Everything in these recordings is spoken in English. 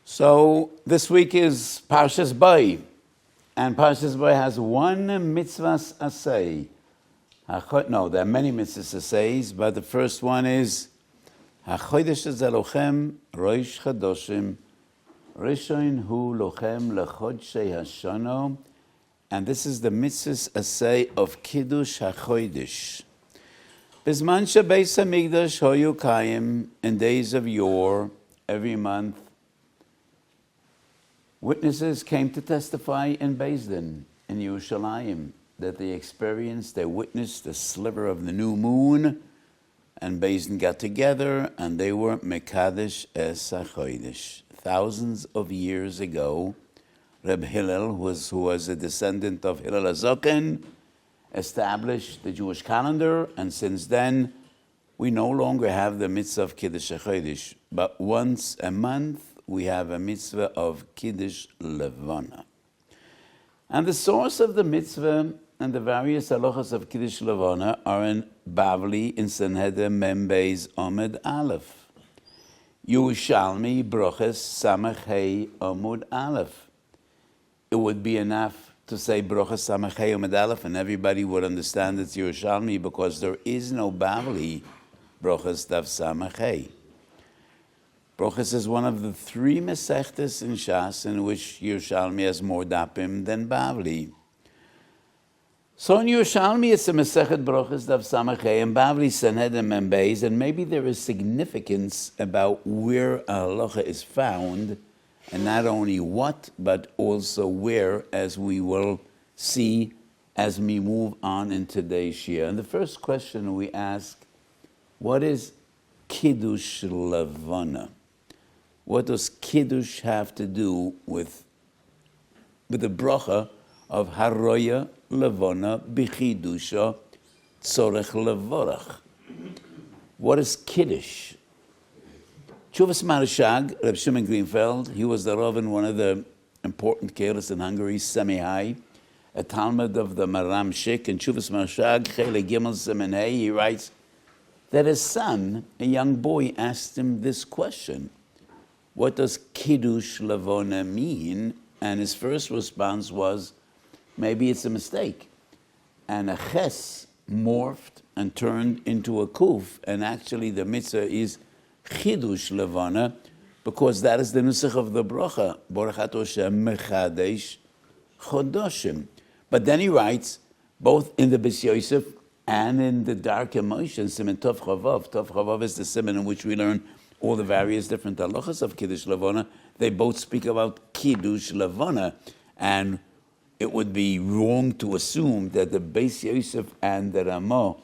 So this week is Parshas Bay, and Parshas Bay has one Mitzvas asay. No, there are many Mitzvas asays, but the first one is HaChodesh Zelochem Rosh Chadoshim Rishon Hu Lochem Lechodshei Hashono, and this is the Mitzvahs asay of Kiddush HaChodesh. Bizman Beis Hamikdash Hoyu Kayim, in days of yore, every month, witnesses came to testify in Beis Din, in Yerushalayim, that they witnessed the sliver of the new moon, and Beis Din got together, and they were Mekadesh Es HaChodesh. Thousands of years ago, Reb Hillel, who was a descendant of Hillel HaZaken, established the Jewish calendar, and since then, we no longer have the mitzvah of Kiddush HaChodesh, but once a month, we have a mitzvah of Kiddush Levanah. And the source of the mitzvah and the various halachas of Kiddush Levanah are in Bavli, in Sanhedrin Mem Beis Amud Aleph. Yerushalmi Broches Samach Hei Amud Aleph. It would be enough to say Broches Samach Hei Amud Aleph, and everybody would understand it's Yerushalmi, because there is no Bavli Broches Daf Samach Hei. Brochus is one of the three Mesechtes in Shas in which Yerushalmi has more dapim than Bavli. So in Yerushalmi it's a Mesechet Brochus Daf Samachei, and Bavli Sanhedrin Mem Beis, and maybe there is significance about where a halacha is found, and not only what, but also where, as we will see as we move on in today's Shiur. And the first question we ask, what is Kiddush Levanah? What does Kiddush have to do with the bracha of Haroya Levanah B'chidusha Tzorech Levorach? What is Kiddush? Chuvas Marashag, Reb Shimon Greenfeld, he was the Rav in one of the important kehillas in Hungary, Semi-High, a Talmud of the Maram Shik, and Chuvas Marashag, Chele Gimel Semenei, he writes that his son, a young boy, asked him this question: what does Kiddush Levanah mean? And his first response was, maybe it's a mistake. And a ches morphed and turned into a kuf, and actually the mitzvah is Kiddush Levanah, because that is the nusach of the bracha, Baruch Hashem Mechadesh Chodoshim. But then he writes, both in the Bis Yosef and in the Dark Emotion, Siman Tov Chavav. Tov Chavav is the siman in which we learn all the various different halachas of Kiddush Levanah. They both speak about Kiddush Levanah, and it would be wrong to assume that the Beis Yosef and the Ramah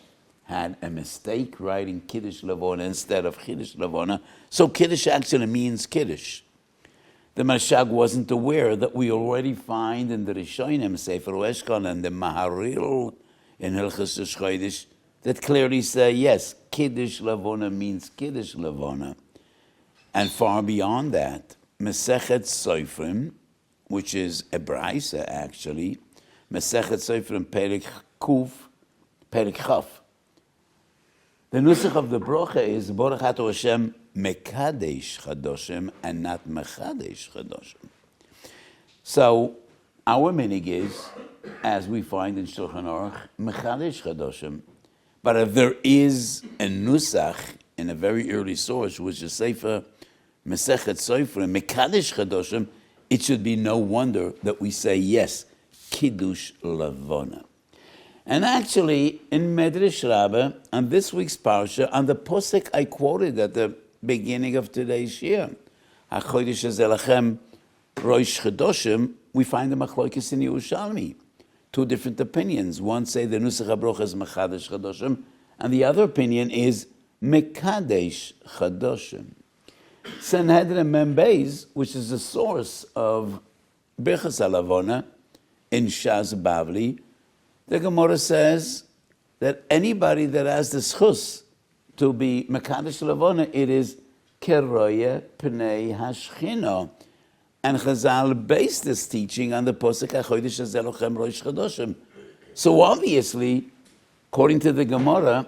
had a mistake writing Kiddush Levanah instead of Kiddush Levanah. So Kiddush actually means Kiddush. The Mashag wasn't aware that we already find in the Rishonim, Sefer Eshkol, and the Maharil in Hilchos Chodesh that clearly say, yes, Kiddush Levanah means Kiddush Levanah. And far beyond that, Mesechet Sofrim, which is a Braisa actually, Mesechet Sofrim Perek Kuf, Perek Chaf. The nusach of the brocha is Baruch Hashem Mekadesh Chadoshim, and not Mechadesh Chadoshim. So our minig is, as we find in Shulchan Aruch, Mechadesh Chadoshim. But if there is a nusach in a very early source, which is Sefer Mesechet Sofrim, Mekadesh Chadoshim, it should be no wonder that we say, yes, Kiddush Levanah. And actually, in Medrash Rabbah, on this week's Parsha, on the posek I quoted at the beginning of today's Shiur, HaChodesh Zelochem Rosh Chadoshim, we find the Machlokes in Yerushalmi. Two different opinions. One say the Nusach HaBrocha is Mechadesh Chadoshim, and the other opinion is Mekadesh Chadoshim. Sanhedrin Mem Beis, which is the source of Birchas HaLevanah in Shas Bavli, the Gemara says that anybody that has the schus to be Mekadesh Levanah, it is Keroye Pnei Hashchina. And Chazal based this teaching on the Posek HaChodesh Zelochem Rosh Chadoshim. So obviously, according to the Gemara,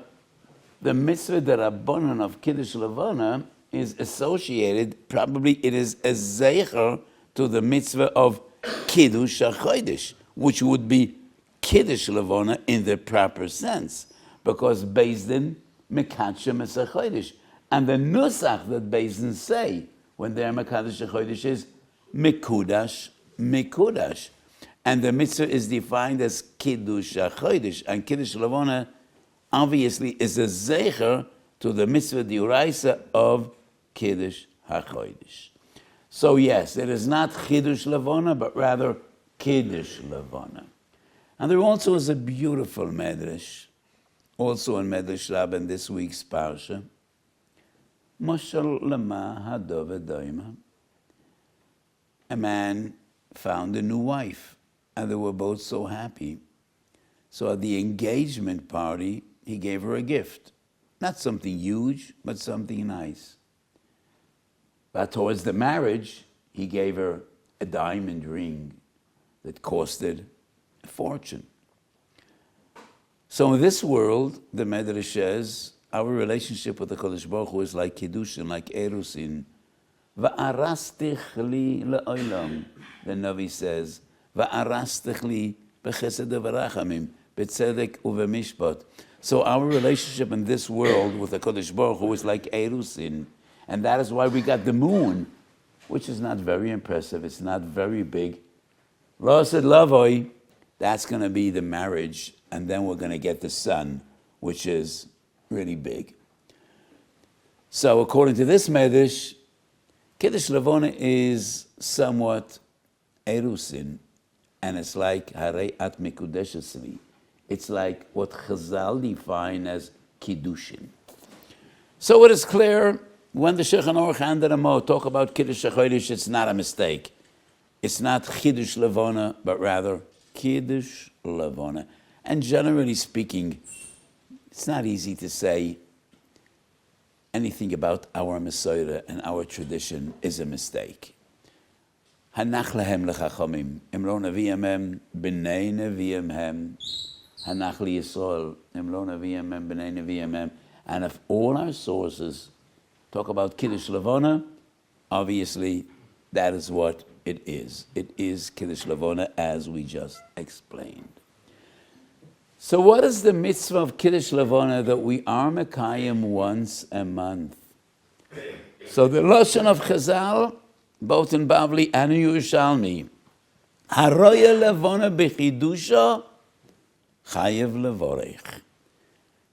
the mitzvah derabbanan of Kiddush Levanah is associated, probably it is a zeicher to the mitzvah of Kiddush HaChodesh, which would be Kiddush Levanah in the proper sense, because Beis Din Mekadshim es HaChodesh. And the nusach that Beis Din say when they're Mekadosh HaChodesh is Mekudash, Mekudash. And the mitzvah is defined as Kiddush HaChodesh. And Kiddush Levanah obviously is a zeicher to the mitzvah d'oraisa of Kiddush HaChodesh. So yes, it is not Kiddush Levanah, but rather Kiddush Levanah. And there also is a beautiful medrash, also in Medrash Rabbah in this week's parsha. Moshel lema hadov doima. A man found a new wife, and they were both so happy. So at the engagement party, he gave her a gift. Not something huge, but something nice. But towards the marriage, he gave her a diamond ring that costed a fortune. So in this world, the Medrash says, our relationship with the Kodesh Baruch Hu is like Kiddushin, like Erusin. Va'arastich li le'olam, the Navi says. Va'arastich li b'chesed v'rachamim, b'tzedek u'v'mishpat. So our relationship in this world with the Kodesh Baruch Hu is like Erusin. And that is why we got the moon, which is not very impressive. It's not very big. Rosid Lavoi, that's going to be the marriage. And then we're going to get the sun, which is really big. So according to this Medrash, Kiddush Levanah is somewhat Erusin. And it's like Harei at Mikudeshesli. It's like what Chazal define as Kiddushin. So it is clear, when the Shulchan Aruch and the Ramo talk about Kiddush HaChodesh, it's not a mistake. It's not Kiddush Levanah, but rather Kiddush Levanah. And generally speaking, it's not easy to say anything about our Messiah and our tradition is a mistake. Hanach lehem lechachamim, im lo neviim hem, b'nei neviim hem, hanach li Yisrael, im lo neviim hem, b'nei neviim hem. And if all our sources talk about Kiddush Levanah, obviously that is what it is. It is Kiddush Levanah as we just explained. So what is the mitzvah of Kiddush Levanah that we are mekayim once a month? So the Lashon of Chazal, both in Bavli and in Yerushalmi, Haroya Levanah b'chidusha chayev levorech.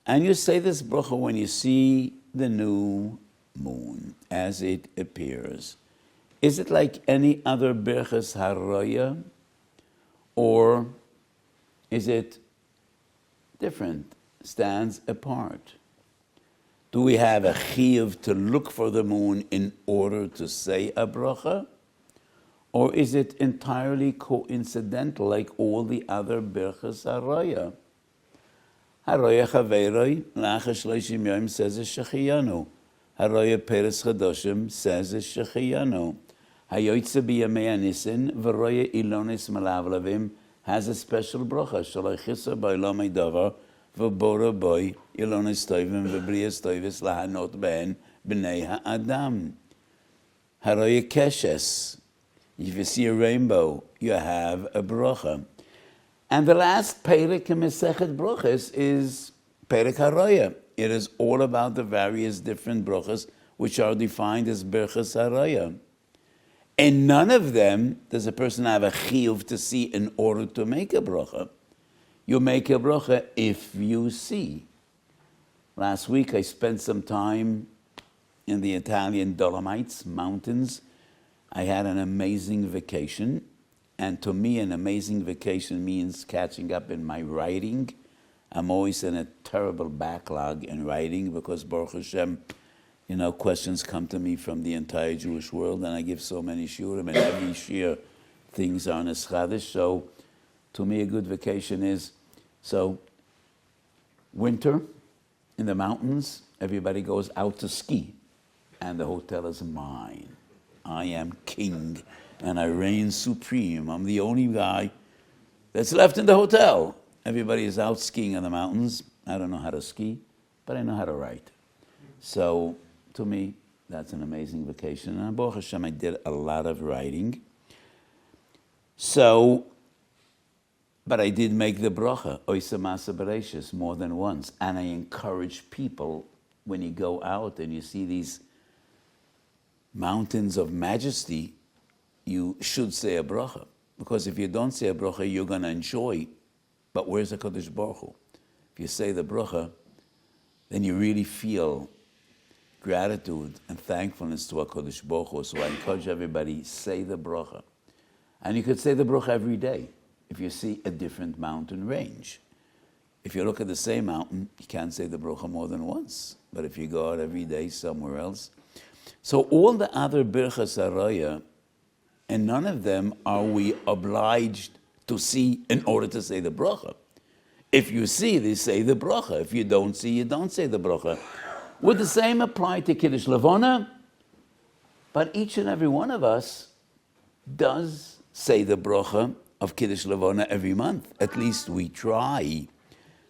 And you say this bracha when you see the new moon as it appears. Is it like any other berachas haroya, or is it different, stands apart? Do we have a chiyuv to look for the moon in order to say a bracha? Or is it entirely coincidental like all the other berachas haroya? Haroya chaveiroi, lacha shloshim yom says a shechiyanu. Haroya peres chadoshim says a shechiyanu. Hayoytze b'yamei anisin, v'roya ilonis malavlavim has a special bracha. Shalachisa b'olamei davar, v'bora boi ilonis tovim v'briyas tovis lahanot ben b'nei ha'adam. Haroya keshes. If you see a rainbow, you have a bracha. And the last perek in Masechet Brachos is perek haroya. It is all about the various different brachas which are defined as berachas haroya. And none of them does a person have a chiyuv to see in order to make a bracha. You make a bracha if you see. Last week I spent some time in the Italian Dolomites mountains. I had an amazing vacation. And to me, an amazing vacation means catching up in my writing. I'm always in a terrible backlog in writing because Baruch Hashem, questions come to me from the entire Jewish world, and I give so many shiurim, and every shiur things are neschadish. So to me, a good vacation is, winter in the mountains, everybody goes out to ski, and the hotel is mine. I am king, and I reign supreme. I'm the only guy that's left in the hotel. Everybody is out skiing in the mountains. I don't know how to ski, but I know how to write. So, to me, That's an amazing vacation. And Baruch Hashem, I did a lot of writing. So, but I did make the bracha, Oisa Masa Bereshis, more than once. And I encourage people, when you go out and you see these mountains of majesty, you should say a bracha. Because if you don't say a bracha, you're going to enjoy. But where's the Kiddush Baruch Hu? If you say the bracha, then you really feel gratitude and thankfulness to HaKadosh Baruch Hu. So I encourage everybody, say the bracha. And you could say the bracha every day if you see a different mountain range. If you look at the same mountain, you can't say the bracha more than once. But if you go out every day somewhere else. So all the other birchas haraya, and none of them are we obliged to see in order to say the bracha. If you see, they say the bracha. If you don't see, you don't say the bracha. Would the same apply to Kiddush Levanah? But each and every one of us does say the bracha of Kiddush Levanah every month. At least we try.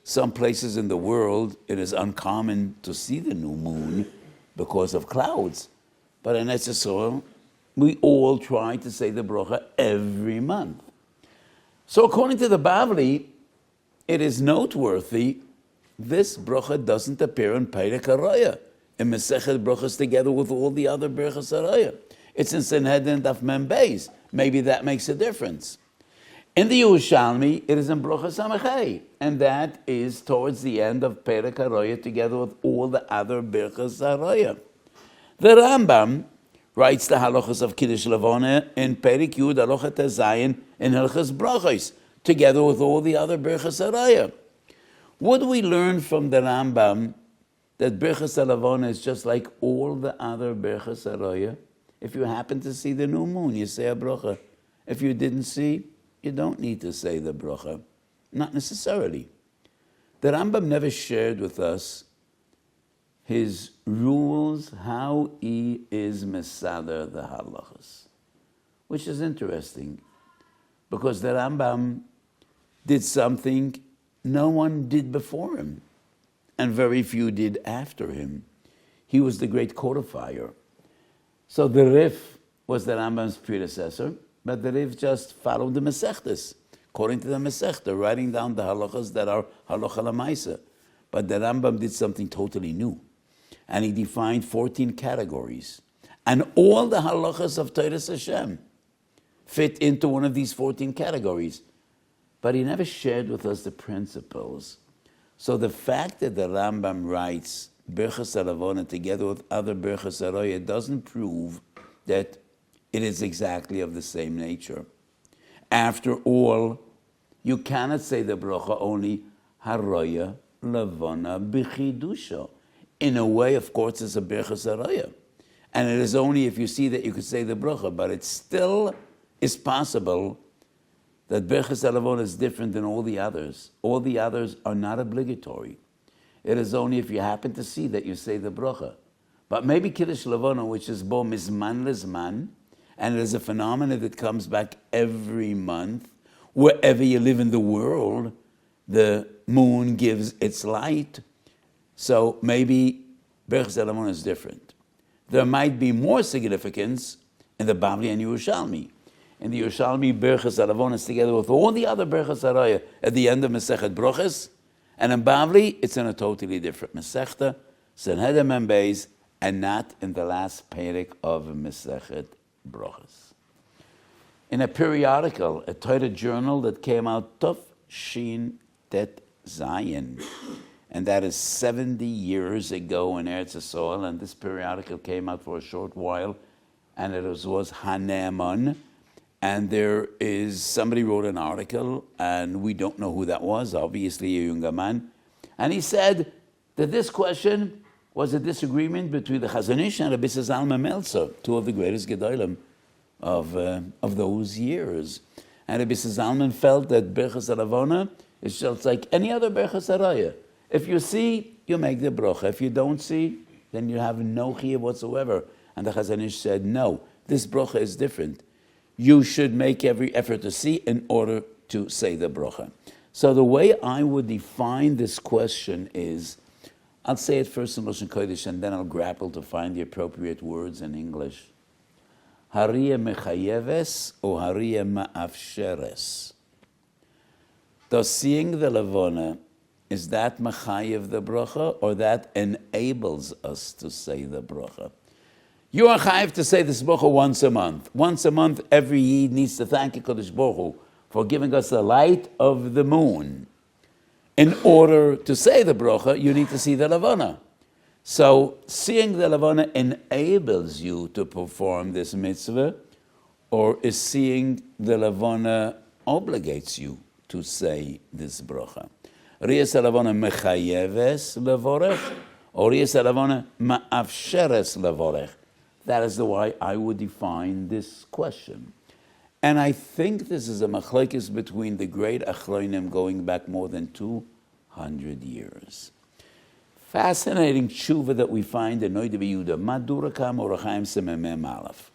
Some places in the world, it is uncommon to see the new moon because of clouds. But in Eretz Yisrael, we all try to say the bracha every month. So according to the Bavli, it is noteworthy, this bracha doesn't appear in Perek Haraya, in Masechet Brachas together with all the other Berachas Haraya. It's in Sanhedrin Daf Mem Beis. Maybe that makes a difference. In the Yerushalmi, it is in Brachas Samachei, and that is towards the end of Perek Haraya together with all the other Berachas Haraya. The Rambam writes the halachas of Kiddush Levanah in Perek Yud Halacha Tezayin in Hilchas Brachos, together with all the other Berachas Haraya. Would we learn from the Rambam that Berachas Levanah is just like all the other Berachas Haraya? If you happen to see the new moon, you say a bracha. If you didn't see, you don't need to say the bracha. Not necessarily. The Rambam never shared with us his rules, how he is mesader the halachas, which is interesting, because the Rambam did something no one did before him, and very few did after him. He was the great codifier. So the Rif was the Rambam's predecessor, but the Rif just followed the Masechtas, according to the Masechta, writing down the halachas that are halacha lamaisa. But the Rambam did something totally new. And he defined 14 categories. And all the halachas of Torah Hashem fit into one of these 14 categories. But he never shared with us the principles. So the fact that the Rambam writes Berachas Levanah together with other Berachas Haraya doesn't prove that it is exactly of the same nature. After all, you cannot say the bracha only Haraya Levanah B'chidusha. In a way, of course, it's a Berachas Haraya. And it is only if you see that you could say the bracha, but it still is possible that Berachas Levanah is different than all the others. All the others are not obligatory. It is only if you happen to see that you say the bracha. But maybe Kiddush Levanah, which is bo mizman lezman, and it is a phenomenon that comes back every month, wherever you live in the world, the moon gives its light. So maybe Berachas Levanah is different. There might be more significance in the Bavli and Yerushalmi. In the Yerushalmi, Berachas Levanah is together with all the other Berachas Haraya at the end of Masechet Brachos. And in Bavli, it's in a totally different Masechta, Sanhedrin Mem Beis, and not in the last Perek of Masechet Brachos. In a periodical, a Torah journal that came out, Tov Shin Tet Zayin, and that is 70 years ago in Eretz Yisrael, and this periodical came out for a short while, and it was Haneman. And there is, somebody wrote an article, and we don't know who that was, obviously a younger man. And he said that this question was a disagreement between the Chazon Ish and Rabbi Zalman Meltzer, two of the greatest Gedolim of those years. And Rabbi Zalman felt that Berachas Levanah is just like any other Berachas Haraya. If you see, you make the bracha. If you don't see, then you have no chiyuv whatsoever. And the Chazon Ish said, no, this bracha is different. You should make every effort to see in order to say the bracha. So the way I would define this question is, I'll say it first in Lashon Kodesh, and then I'll grapple to find the appropriate words in English. Hariya mechayeves or hariya ma'afsheres. Does seeing the Levanah, is that mechayev the bracha, or that enables us to say the bracha? You are chayev to say this bracha once a month. Once a month, every Yid needs to thank Kiddush Baruch Hu for giving us the light of the moon. In order to say the bracha, you need to see the Levanah. So, seeing the Levanah enables you to perform this mitzvah, or is seeing the Levanah obligates you to say this bracha? Riyas Levanah mechayeves levorech, or Riyas Levanah ma'afsheres levorech. That is the way I would define this question. And I think this is a machlekes between the great achronim going back more than 200 years. Fascinating tshuva that we find in Noida B'Yehuda, Madurakam Orachaim Sememem Aleph.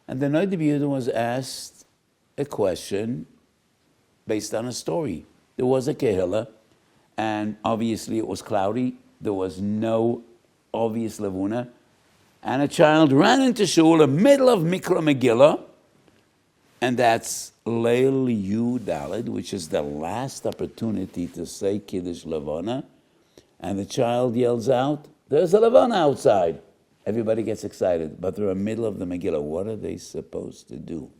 And the Noida B'Yehuda was asked a question based on a story. There was a kehillah, and obviously it was cloudy. There was no obvious Levanah. And a child ran into shul in the middle of Mikra Megillah, and that's Leil Yu Daled, which is the last opportunity to say Kiddush Levanah. And the child yells out, "There's a Levanah outside." Everybody gets excited, but they're in the middle of the Megillah. What are they supposed to do?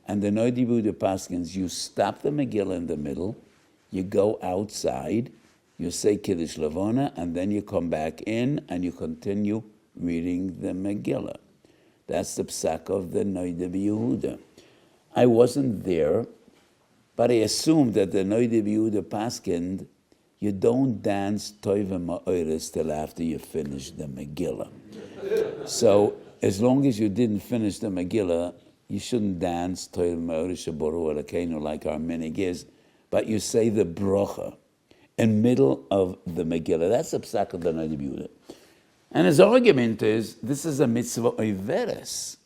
And the Noida B'Yehuda paskins, you stop the Megillah in the middle, you go outside, you say Kiddush Levanah, and then you come back in and you continue reading the Megillah. That's the psak of the Noida B'Yehuda. I wasn't there, but I assumed that the Noida B'Yehuda paskind, you don't dance Toiva Ma'oris till after you finish the Megillah. So as long as you didn't finish the Megillah, you shouldn't dance Toiva Ma'oris Shaboru Elokeinu like our minig is, but you say the bracha in middle of the Megillah. That's the psak of the Noida B'Yehuda. And his argument is, this is a mitzvah oiveres.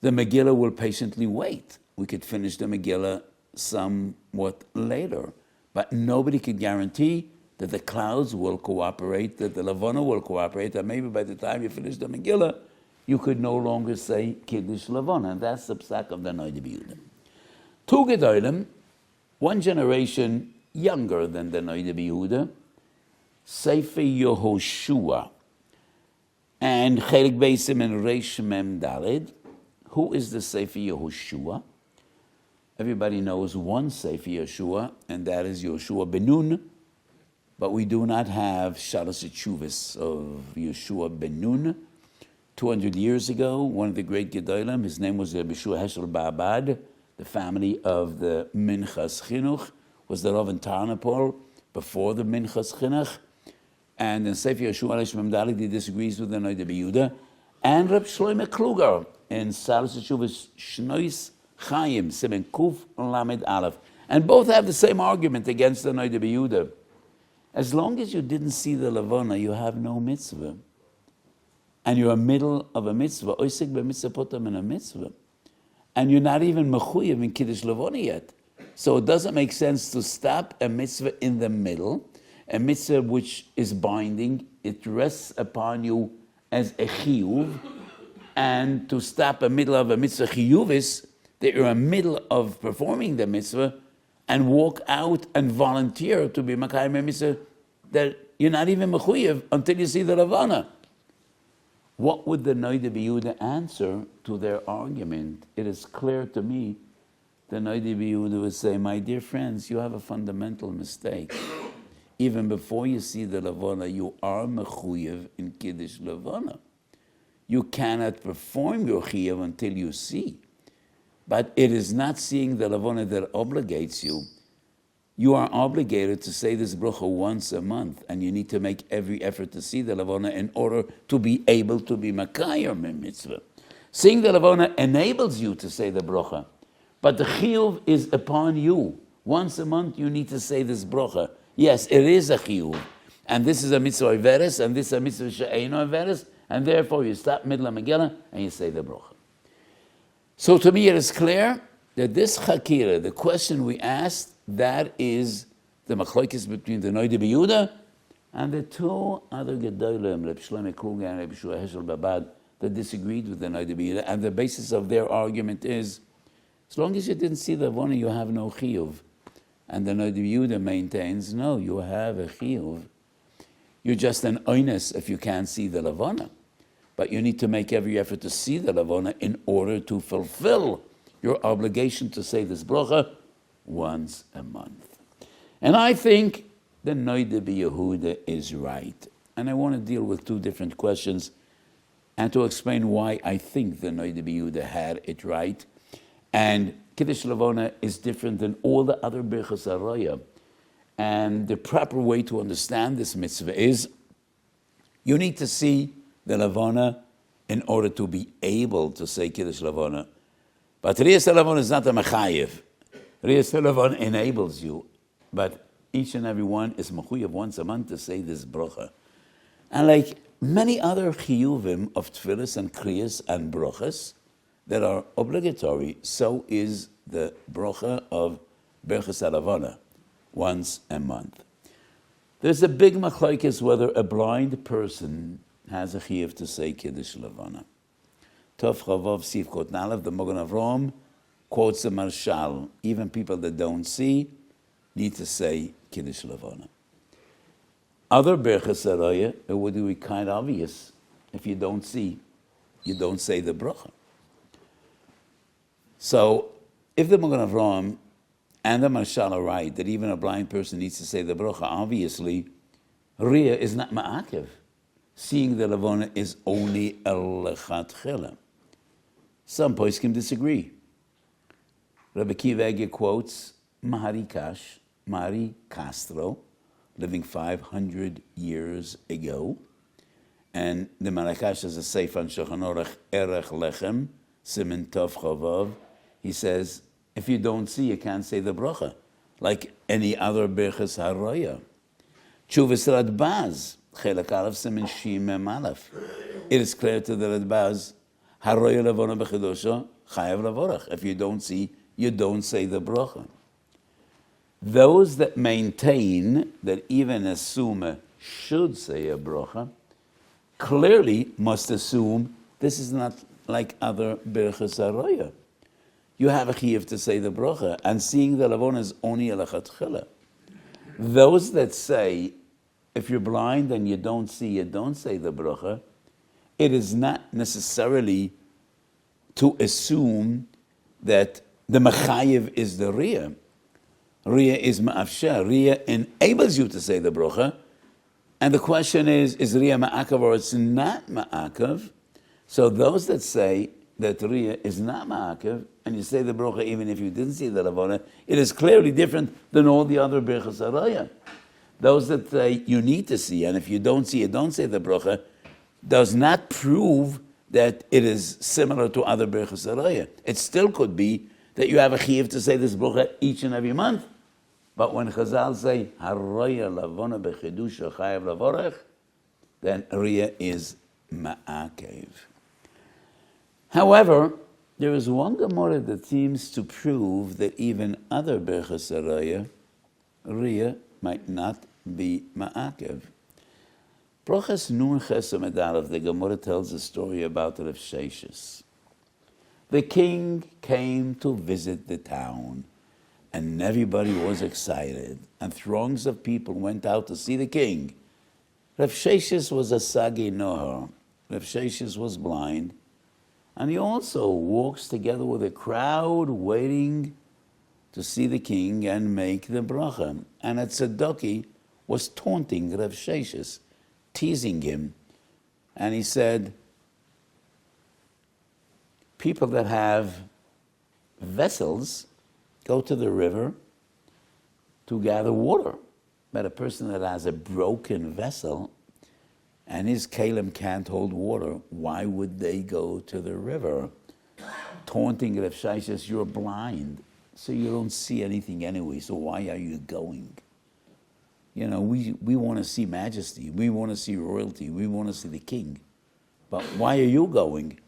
The Megillah will patiently wait. We could finish the Megillah somewhat later. But nobody can guarantee that the clouds will cooperate, that the Levanah will cooperate, that maybe by the time you finish the Megillah, you could no longer say Kiddush Levanah. And that's the psak of the Noida B'Yehuda. Two Gedolim, one generation younger than the Noida B'Yehuda, Sefer Yehoshua, and Chelik Beisim and Reish Mem Daled. Who is the Sefer Yehoshua? Everybody knows one Sefer Yehoshua, and that is Yehoshua ben Nun. But we do not have Shalos Tshuvos of Yehoshua ben Nun. 200 years ago, one of the great Gedolim, his name was Rabbi Shua Heschel Ba'abad, the family of the Minchas Chinuch, was the Rav in Tarnopol before the Minchas Chinuch. And in Sefer Yehoshua Reish Mem Daled, he disagrees with the Noida B'Yehuda. And Reb Shlomo Kluger in Shalos Tshuvos Shnois Chaim, Simen Kuf Lamed Aleph. And both have the same argument against the Noida B'Yehuda. As long as you didn't see the Levanah, you have no mitzvah. And you're in the middle of a mitzvah, oisik b'mitzvah potam in a mitzvah. And you're not even mechuyev in Kiddush Levanah yet. So it doesn't make sense to stop a mitzvah in the middle, a mitzvah which is binding, it rests upon you as a chiyuv, and to stop a middle of a mitzvah chiyuvis, that you're in the middle of performing the mitzvah, and walk out and volunteer to be makayim a mitzvah that you're not even mechuyev until you see the Levanah. What would the Noida B'Yehuda answer to their argument? It is clear to me the Noida B'Yehuda would say, my dear friends, you have a fundamental mistake. Even before you see the Levanah, you are mechuyev in Kiddush Levanah. You cannot perform your chiyuv until you see. But it is not seeing the Levanah that obligates you. You are obligated to say this bracha once a month, and you need to make every effort to see the Levanah in order to be able to be makayim mitzvah. Seeing the Levanah enables you to say the bracha, but the chiyuv is upon you. Once a month you need to say this bracha. Yes, it is a chiyuv, and this is a mitzvah iveres, and this is a mitzvah she'eino iveres, and therefore you stop middle of Megillah and you say the bracha. So to me it is clear that this chakira, the question we asked, that is the machlokes between the Noida B'Yehuda And the two other Gedolim, Reb Shlomo Kruger and Reb Shua Heschel Babad, that disagreed with the Noda B'Yehuda, and the basis of their argument is, as long as you didn't see the Levanah, you have no Chiyuv. And the Noda B'Yehuda maintains, no, you have a Chiyuv. You're just an oines if you can't see the Levanah. But you need to make every effort to see the Levanah in order to fulfill your obligation to say this bracha once a month. And I think the Noda B'Yehuda is right. And I want to deal with two different questions and to explain why I think the Noda B'Yehuda had it right. And Kiddush Levanah is different than all the other Birchas Haroya. And the proper way to understand this mitzvah is you need to see the Levanah in order to be able to say Kiddush Levanah. But Riyas Levanah is not a mechayev. Riyas Levanah enables you. But each and every one is mechuyev once a month to say this bracha. And like many other chiyuvim of tefillas and kriyas and brachas that are obligatory, so is the bracha of Birchas Levanah once a month. There's a big machlokes whether a blind person has a chiyuv to say Kiddush Levanah. Tov Chavav Sif Kot Nalev, the Magen Avraham quotes the Marshal. Even people that don't see need to say Kiddush Levanah. Other Birchas Haroya, it would be kind of obvious. If you don't see, you don't say the bracha. So, if the Magen Avraham and the Marshal are right that even a blind person needs to say the bracha, obviously, Riyah is not ma'akev. Seeing the Levanah is only a lechatchila. Some poskim disagree. Rabbi Akiva Eger quotes Mahari Castro, living 500 years ago. And the Marakash has a seif on Shulchan Aruch, Erech Lechem, Siman Tov Chavav. He says, if you don't see, you can't say the bracha, like any other Birchas Haroya. Tshuvas Radbaz, Chelak Aleph, Siman Shin Mem Aleph. It is clear to the Radbaz, Haroya Levanah B'Chidusha, Chayav Lavorach. If you don't see, you don't say the bracha. Those that maintain that even a summa should say a bracha clearly must assume this is not like other Birchas Haroya. You have a chiyuv to say the bracha, and seeing the Levanah is only a lechatchila. Those that say, if you're blind and you don't see, you don't say the bracha, it is not necessarily to assume that the mechayev is the riyah. Riyah is ma'afsher. Riyah enables you to say the bracha. And the question is Riyah ma'akav or it's not ma'akav? So those that say that Riyah is not ma'akav, and you say the bracha even if you didn't see the Levanah, it is clearly different than all the other Birchas Haroya. Those that say you need to see, and if you don't see it, don't say the bracha, does not prove that it is similar to other Birchas Haroya. It still could be that you have a chiyuv to say this bracha each and every month. But when Chazal say, Haroya Levanah B'Chidusha Chayav Lavorech, then Riyah is ma'akev. However, there is one Gemara that seems to prove that even other Birchas Haroya, Riyah might not be ma'akev. Brachas Nun Chesed Aleph, the Gemara tells a story about Rav Sheshes. The king came to visit the town, and everybody was excited, and throngs of people went out to see the king. Rav Sheshes was a sagi nohar. Rav Sheshes was blind, and he also walks together with a crowd waiting to see the king and make the bracha. And a tzedaki was taunting Rav Sheshes, teasing him, and he said, people that have vessels go to the river to gather water. But a person that has a broken vessel and his kalim can't hold water, why would they go to the river? Taunting Rav Sheshes, you're blind, so you don't see anything anyway, so why are you going? You know, we want to see majesty, we want to see royalty, we want to see the king. But why are you going?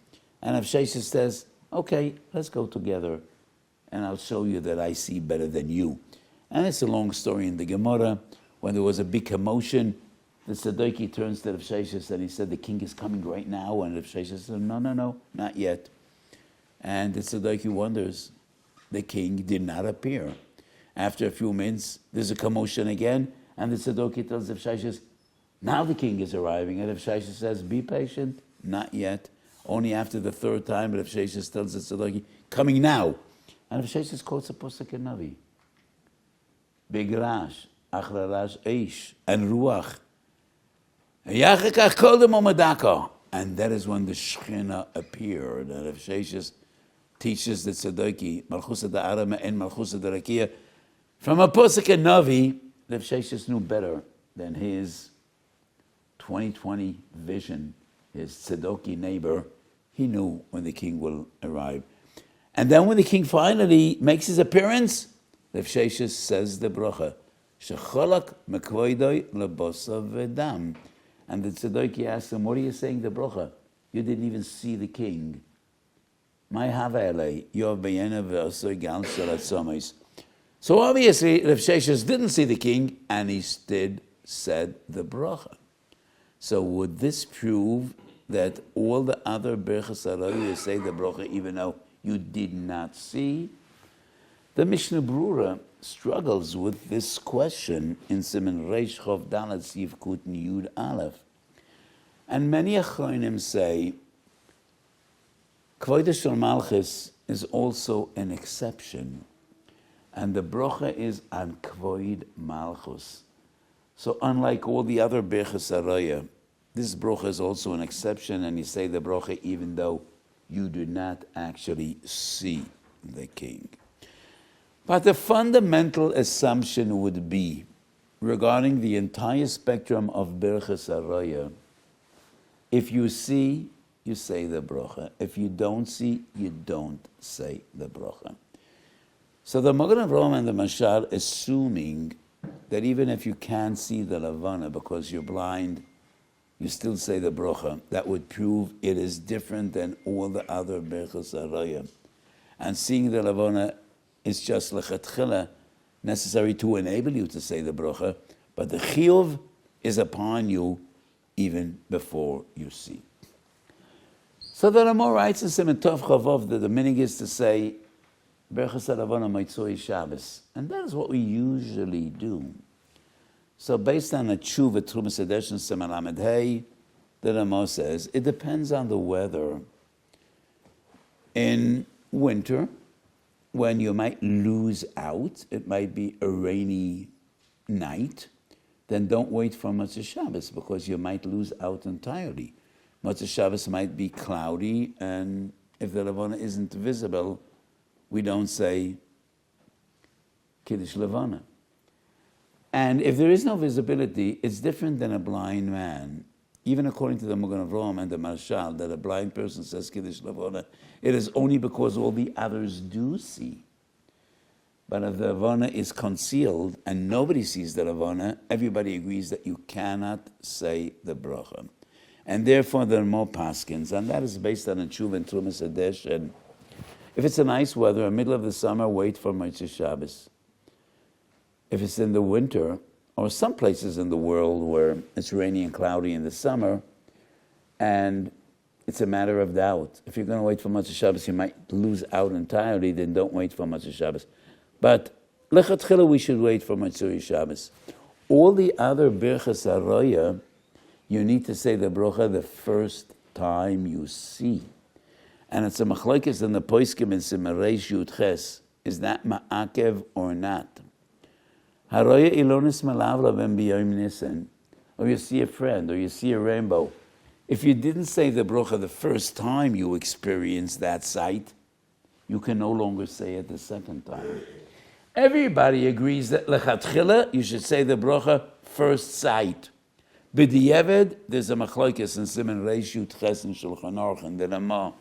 And Rav Sheshes says, okay, let's go together, and I'll show you that I see better than you. And it's a long story in the Gemara. When there was a big commotion, the Tzaddik turns to Rav Sheshes and he said, the king is coming right now. And Rav Sheshes said, no, not yet. And the Tzaddik wonders, the king did not appear. After a few minutes, there's a commotion again, and the Tzaddik tells Rav Sheshes, now the king is arriving. And Rav Sheshes says, be patient, not yet. Only after the third time, Rav Sheshes tells the Tzaddik, coming now. And Rav Sheshes quotes a Pasuk in Navi. Bigrash, achrarash eish, and ruach. And that is when the Shekhinah appeared. And Rav Sheshes teaches the Tzaddik, Malchusa da'arama and Malchusa da'rakia. From a Pasuk in Navi, Rav Sheshes knew better than his 20/20 vision, his Tzaddik neighbor. He knew when the king will arrive. And then when the king finally makes his appearance, Rav Sheshes says the bracha, Shecholak mekvoidoi lebosav v'dam. And the Tzaddik asks him, what are you saying the bracha? You didn't even see the king. My havele, yov b'yena v'asoi gal shalat. So obviously, Rav Sheshes didn't see the king, and he said the bracha. So would this prove that all the other berachas haroya say the bracha even though you did not see? The Mishnah Brura struggles with this question in Siman Reish Chov Dalet Siv Kuten Yud Aleph. And many Achronim say, Kvoida Shel Malchus is also an exception. And the bracha is on Kvoid Malchus. So unlike all the other berachas haroya, this bracha is also an exception, and you say the bracha even though you do not actually see the king. But the fundamental assumption would be, regarding the entire spectrum of berachas haroya, if you see, you say the bracha. If you don't see, you don't say the bracha. So the Magen Avraham and the Mashal assuming that even if you can't see the Levanah because you're blind, you still say the bracha. That would prove it is different than all the other berachas haroya. And seeing the Levanah is just lechatchila, necessary to enable you to say the bracha, but the chiyuv is upon you even before you see. So the Rama writes in Siman Tov Chavov that the minig is to say berachas haLevanah Motzei Shabbos, and that is what we usually do. So based on a tshuva Trumas Hadesh and Siman Lamed Hey, the Rama says it depends on the weather. In winter, when you might lose out, it might be a rainy night, then don't wait for Motzei Shabbos because you might lose out entirely. Motzei Shabbos might be cloudy, and if the Levanah isn't visible, we don't say Kiddush Levanah. And if there is no visibility, it's different than a blind man. Even according to the Magen Avraham and the Marshal, that a blind person says Kiddush Levanah, it is only because all the others do see. But if the Levanah is concealed and nobody sees the Levanah, everybody agrees that you cannot say the bracha. And therefore there are more paskins, and that is based on a tshuva and Trumas Hadesh. And if it's a nice weather, in the middle of the summer, wait for Motzei Shabbos. If it's in the winter, or some places in the world where it's rainy and cloudy in the summer, and it's a matter of doubt. If you're going to wait for Motzei Shabbos, you might lose out entirely, then don't wait for Motzei Shabbos. But lechatchila, we should wait for Motzei Shabbos. All the other berachas haroya, you need to say the bracha the first time you see. And it's a machlokes in the poskim in Siman Reish Yud Ches. Is that ma'akev or not? Haroya ilonis malav lavem b'yom nisan. Or you see a friend, or you see a rainbow. If you didn't say the bracha the first time you experienced that sight, you can no longer say it the second time. Everybody agrees that lechatchila, you should say the bracha first sight. B'di'eved, there's a machlokes in Siman Reish Yud Ches and Shulchan Aruch and the Rama.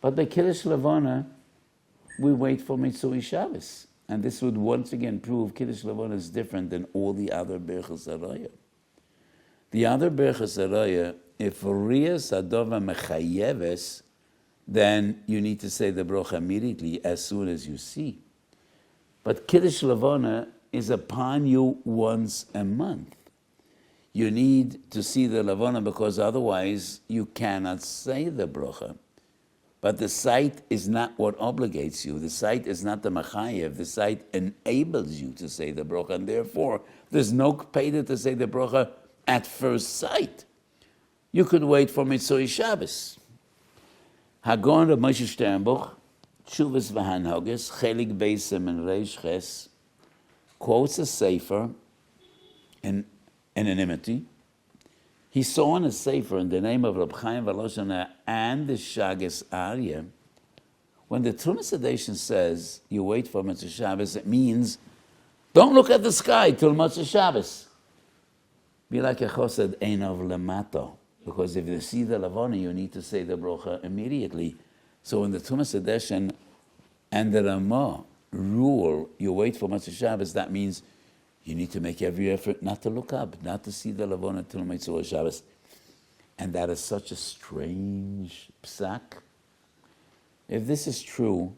But by Kiddush Levanah, we wait for Motzei Shabbos. And this would once again prove Kiddush Levanah is different than all the other berachas haroya. The other berachas haroya, if riyas adova mechayeves, then you need to say the bracha immediately as soon as you see. But Kiddush Levanah is upon you once a month. You need to see the Levanah because otherwise you cannot say the bracha. But the sight is not what obligates you. The sight is not the machayev. The sight enables you to say the bracha, and therefore there's no payda to say the bracha at first sight. You could wait for Mitzvah Shabbos. Hagon of Moshe Sternbuch, Tshuvas v'Hanhoges, Chelik Beisim and Reish Ches, quotes a sefer in anonymity. He saw in a sefer in the name of Reb Chaim Volozhiner and the Shagas Aryeh, when the Trumas Sedation says you wait for Mitzvah Shabbos, it means don't look at the sky till Mitzvah Shabbos. Be like a chosed einov lemato, because if you see the Levanah, you need to say the bracha immediately. So when the Trumas Sedation and the Ramah rule you wait for Mitzvah Shabbos, that means you need to make every effort not to look up, not to see the Levanah till Mitzvah Shabbos. And that is such a strange psak. If this is true,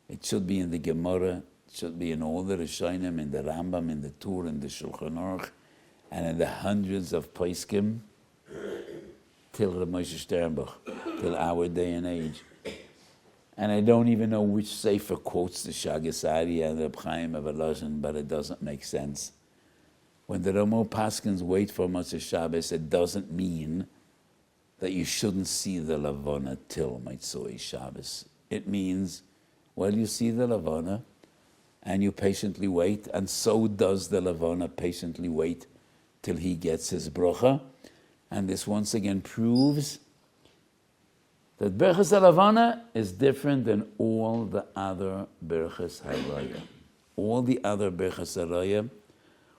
it should be in the Gemara, it should be in all the Rishonim, in the Rambam, in the Tur, in the Shulchan Aruch, and in the hundreds of Poskim, till Reb Moshe Sternbuch, till our day and age. And I don't even know which sefer quotes the Shagas Aryeh and the Reb Chaim of Volozhin, but it doesn't make sense. When the Ramo Paskins wait for Mitzvah Shabbos, it doesn't mean that you shouldn't see the Levanah till Mitzvah Shabbos. It means, well, you see the Levanah and you patiently wait, and so does the Levanah patiently wait till he gets his bracha. And this once again proves that Berchas HaLevanah is different than all the other Berchas HaRaya. All the other Berchas HaRaya,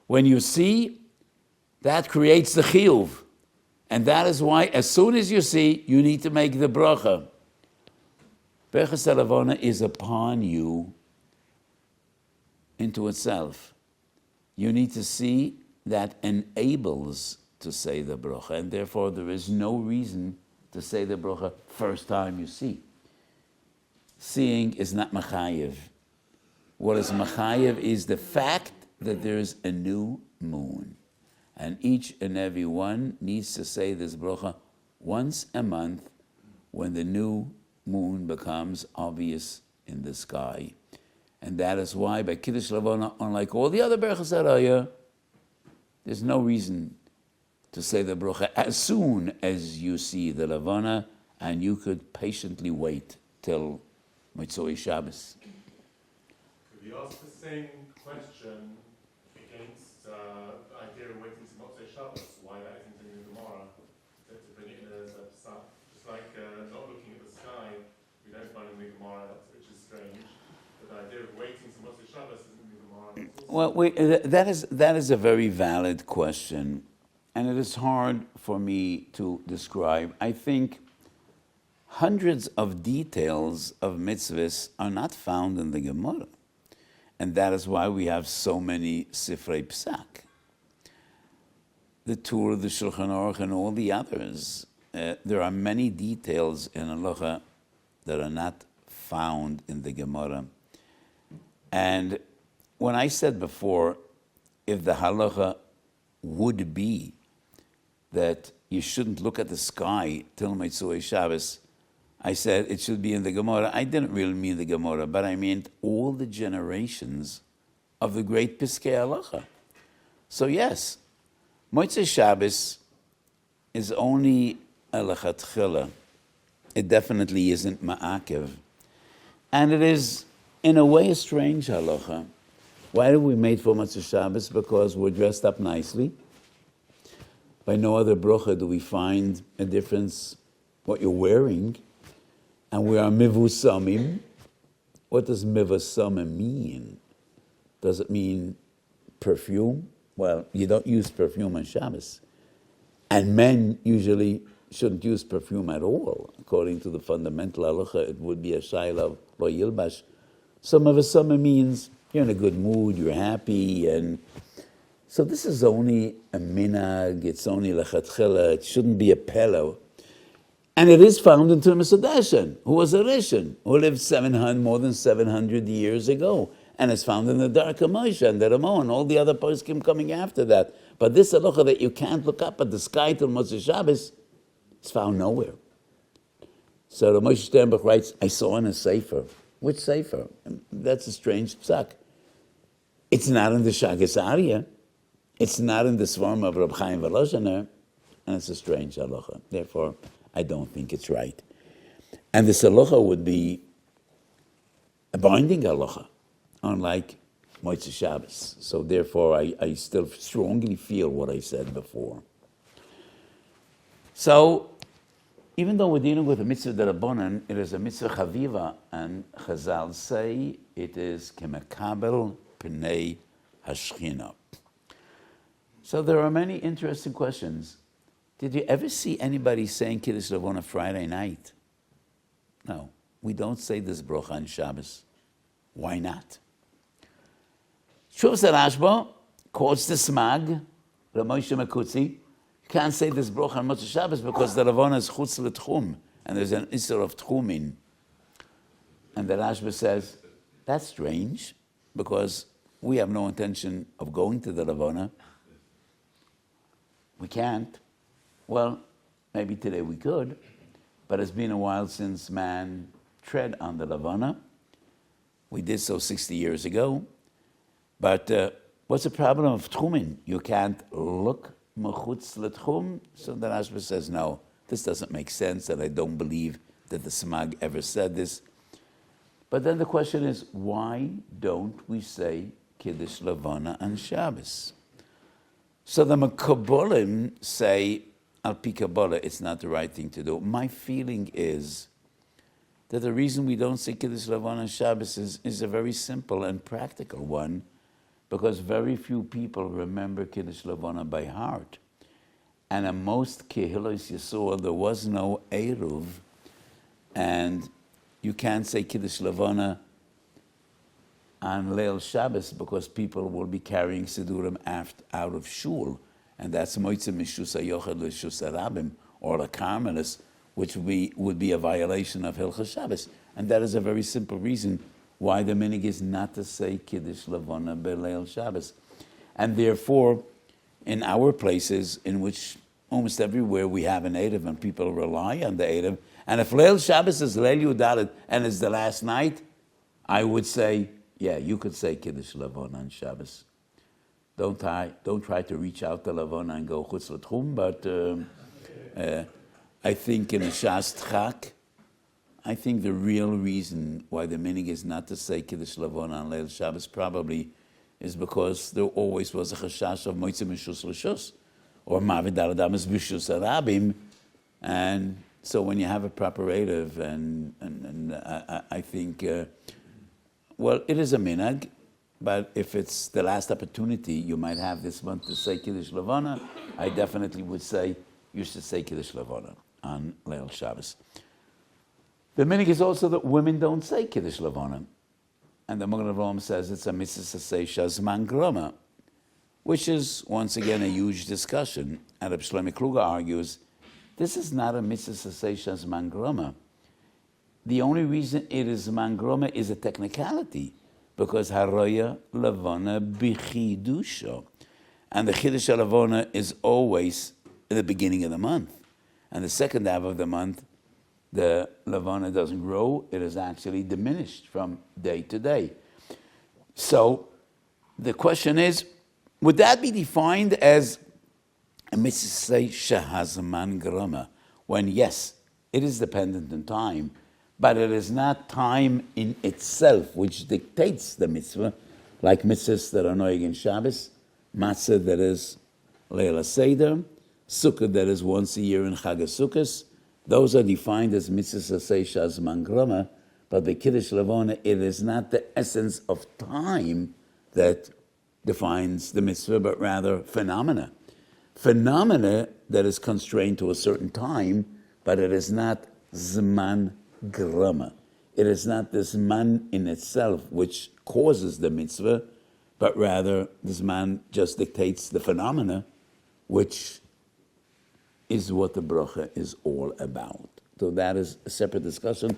when you see, that creates the chiyuv. And that is why, as soon as you see, you need to make the bracha. Berchas HaLevanah is upon you into itself. You need to see that enables to say the bracha, and therefore there is no reason to say the bracha first time you see. Seeing is not machayev. What is machayev is the fact that there is a new moon. And each and every one needs to say this bracha once a month when the new moon becomes obvious in the sky. And that is why by Kiddush Levanah, unlike all the other Berchas HaRaya, there's no reason to say the bracha as soon as you see the Levanah, and you could patiently wait till Mitzvah Shabbos. Could you ask the same question against the idea of waiting to Mitzvah Shabbos? Why that isn't in the Gemara? To bring it in as a psak. Just like not looking at the sky, we don't find in the Gemara, which is strange. But the idea of waiting to Mitzvah Shabbos isn't in the Gemara. Well, that is a very valid question. And it is hard for me to describe. I think hundreds of details of mitzvahs are not found in the Gemara. And that is why we have so many Sifrei Psak. The Tur, the Shulchan Aruch, and all the others. There are many details in halacha that are not found in the Gemara. And when I said before, if the halacha would be that you shouldn't look at the sky till Mitzvah Shabbos, I said it should be in the Gemara. I didn't really mean the Gemara, but I meant all the generations of the great Piskei Halacha. So yes, Mitzvah Shabbos is only a lechatchila. It definitely isn't ma'akev. And it is, in a way, a strange halacha. Why do we make for Mitzvah Shabbos? Because we're dressed up nicely. By no other bracha do we find a difference what you're wearing. And we are mivusamim. What does mivusamim mean? Does it mean perfume? Well, you don't use perfume on Shabbos. And men usually shouldn't use perfume at all. According to the fundamental halacha, it would be a shayla lo yilbash. So mivusamim means you're in a good mood, you're happy, and so this is only a minag, it's only lechatchila, it shouldn't be a pillow. And it is found in Trumas Sedation, who was a Rishon, who lived more than 700 years ago. and it's found in the Dark of Moshe and the Ramon and all the other poskim coming after that. But this halacha that you can't look up at the sky till Motzei Shabbos is found nowhere. So the Moshe Sternbuch writes, I saw in a sefer. Which sefer? That's a strange psak. It's not in the Shagas Aryeh. It's not in the Svarim of Reb Chaim Volozhiner, and it's a strange halacha. Therefore, I don't think it's right. And this halacha would be a binding halacha, unlike Motzei Shabbos. So therefore, I still strongly feel what I said before. So, even though we're dealing with a mitzvah d'Rabbanan, it is a mitzvah chaviva, and Chazal say it is kemekabel pnei hashchina. So there are many interesting questions. Did you ever see anybody saying Kiddush Levanah Friday night? No, we don't say this bracha on Shabbos. Why not? Shuvas Rashba quotes the Smag, Ramoshe Mekutzi. You can't say this bracha on Motzei Shabbos because the Levanah is chutz l'tchum, and there's an isser of tchumin. And the Rashba says, that's strange, because we have no intention of going to the Levanah. We can't. Well, maybe today we could, but it's been a while since man tread on the Levanah. We did so 60 years ago. But what's the problem of tchumin? You can't look mechutz l'tchum? So the Rashba says, no, this doesn't make sense, and I don't believe that the Smag ever said this. But then the question is, why don't we say Kiddush Levanah on Shabbos? So the Mekabolim say, al pi Kabbalah, it's not the right thing to do. My feeling is that the reason we don't say Kiddush Levanah on Shabbos is a very simple and practical one, because very few people remember Kiddush Levanah by heart. And in most Kehillos Yisrael, there was no Eruv, and you can't say Kiddush Levanah on Leil Shabbos because people will be carrying Sidurim out of Shul, and that's Moitzeh Mishus HaYochad L'Shus HaRabim, or a Carmelis, which would be a violation of Hilchas Shabbos. And that is a very simple reason why the minig is not to say Kiddush Levanah B'Leil Shabbos. And therefore, in our places, in which almost everywhere we have an Erev and people rely on the Erev, and if Leil Shabbos is Leil Yudalet and it's the last night, I would say, yeah, you could say Kiddush Levanah on Shabbos. Don't try to reach out to Levanah and go chutz l'tchum, but I think in a Shas Tchak, I think the real reason why the minig is not to say Kiddush Levanah on Leil Shabbos probably is because there always was a chashash of Moitzeh Mishus L'Shus, or Mavid Adam is Bishus Arabim, and so when you have a proper Erev, and I think, well, it is a minhag, but if it's the last opportunity you might have this month to say Kiddush Levanah, I definitely would say you should say Kiddush Levanah on Leil Shabbos. The minhag is also that women don't say Kiddush Levanah. And the Magen Avraham says it's a mitzvah to say Shazman Groma, which is, once again, a huge discussion. And Reb Shlomo Kluger argues, this is not a mitzvah to say Shazman Groma. The only reason it is Zman Groma is a technicality, because Haroya Levanah B'chidusha. And the Chiddush Levanah is always in the beginning of the month. And the second half of the month, the Levanah doesn't grow, it is actually diminished from day to day. So the question is, would that be defined as a mitzvah shehazman grama, when yes, it is dependent on time, but it is not time in itself which dictates the mitzvah, like mitzvahs that are noig in Shabbos, matzah that is Leil Seder, sukkah that is once a year in Chag HaSukkos. Those are defined as mitzvahs asay shazman grama, but the Kiddush Levanah, it is not the essence of time that defines the mitzvah, but rather phenomena. Phenomena that is constrained to a certain time, but it is not zman grama. It is not the zman in itself which causes the mitzvah, but rather the zman just dictates the phenomena, which is what the bracha is all about. So that is a separate discussion,